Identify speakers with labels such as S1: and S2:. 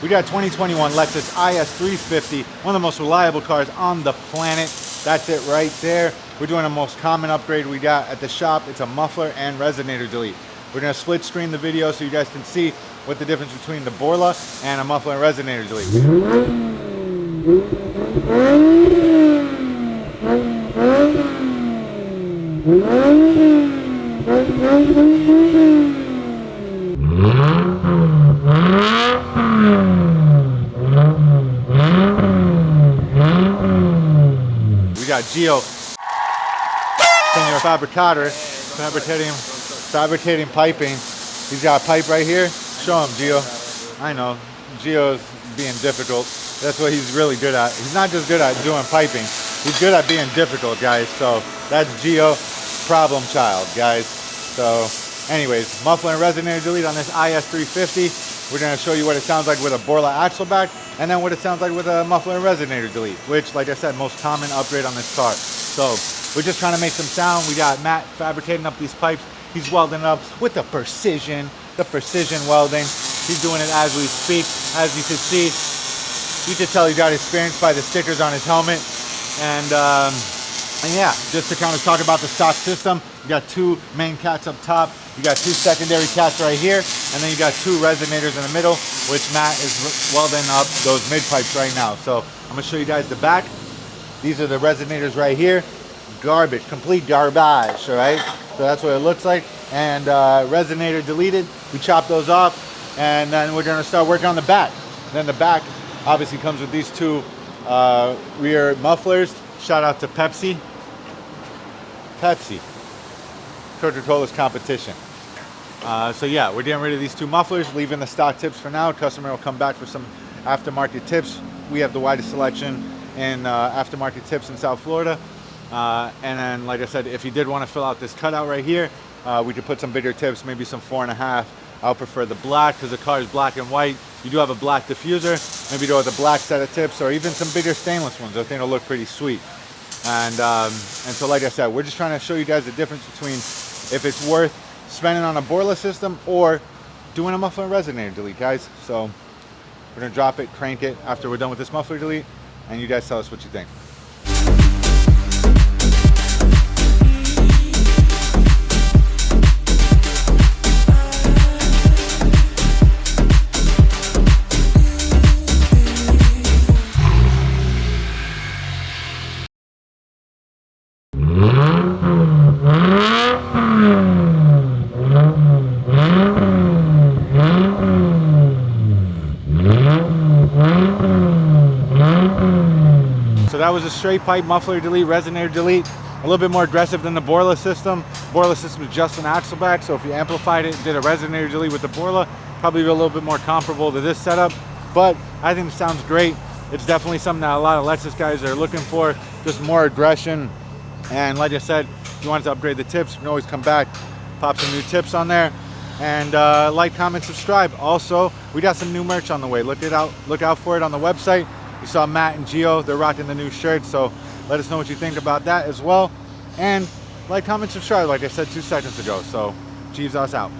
S1: We got 2021 Lexus is350, one of the most reliable cars on the planet. That's it right there. We're doing the most common upgrade we got at the shop. It's a muffler and resonator delete. We're gonna split screen the video so you guys can see what the difference between the Borla and a muffler and resonator delete. We got Gio, Senor Fabricator, fabricating piping. He's got a pipe right here. Show him, Gio. I know, Gio's being difficult. That's what he's really good at. He's not just good at doing piping. He's good at being difficult, guys. So that's Gio, problem child, guys. So anyways, muffler and resonator delete on this is350. We're gonna show you what it sounds like with a Borla axle back, and then what it sounds like with a muffler and resonator delete, which, like I said, most common upgrade on this car. So we're just trying to make some sound. We got Matt fabricating up these pipes. He's welding up with the precision welding. He's doing it as we speak. As you can see, you can tell he got experience by the stickers on his helmet. And yeah, just to kind of talk about the stock system, you got two main cats up top. You got two secondary cats right here, and then you got two resonators in the middle, which Matt is welding up those mid pipes right now. So I'm gonna show you guys the back. These are the resonators right here. Garbage, complete garbage, all right? So that's what it looks like. And resonator deleted, we chop those off, and then we're gonna start working on the back. Then the back obviously comes with these two rear mufflers. Shout out to Pepsi. Coca-Cola's competition. So yeah, we're getting rid of these two mufflers, leaving the stock tips for now. Customer will come back for some aftermarket tips. We have the widest selection in aftermarket tips in South Florida. And then, like I said, if you did want to fill out this cutout right here, we could put some bigger tips, maybe some 4.5. I'll prefer the black because the car is black and white. You do have a black diffuser. Maybe go with a black set of tips, or even some bigger stainless ones. I think it'll look pretty sweet. And so, like I said, we're just trying to show you guys the difference between if it's worth spending on a Borla system or doing a muffler and resonator delete, guys. So we're gonna drop it, crank it after we're done with this muffler delete, and you guys tell us what you think. So that was a straight pipe muffler delete, resonator delete. A little bit more aggressive than the Borla system. Borla system is just an axle back, so if you amplified it and did a resonator delete with the Borla, probably be a little bit more comparable to this setup. But I think it sounds great. It's definitely something that a lot of Lexus guys are looking for, just more aggression. And like I said, if you wanted to upgrade the tips, you can always come back, pop some new tips on there. And like, comment, subscribe. Also, we got some new merch on the way. Look out for it on the website. You saw Matt and Gio, they're rocking the new shirts, so let us know what you think about that as well. And like, comment, subscribe, like I said 2 seconds ago. So Gexhaust out.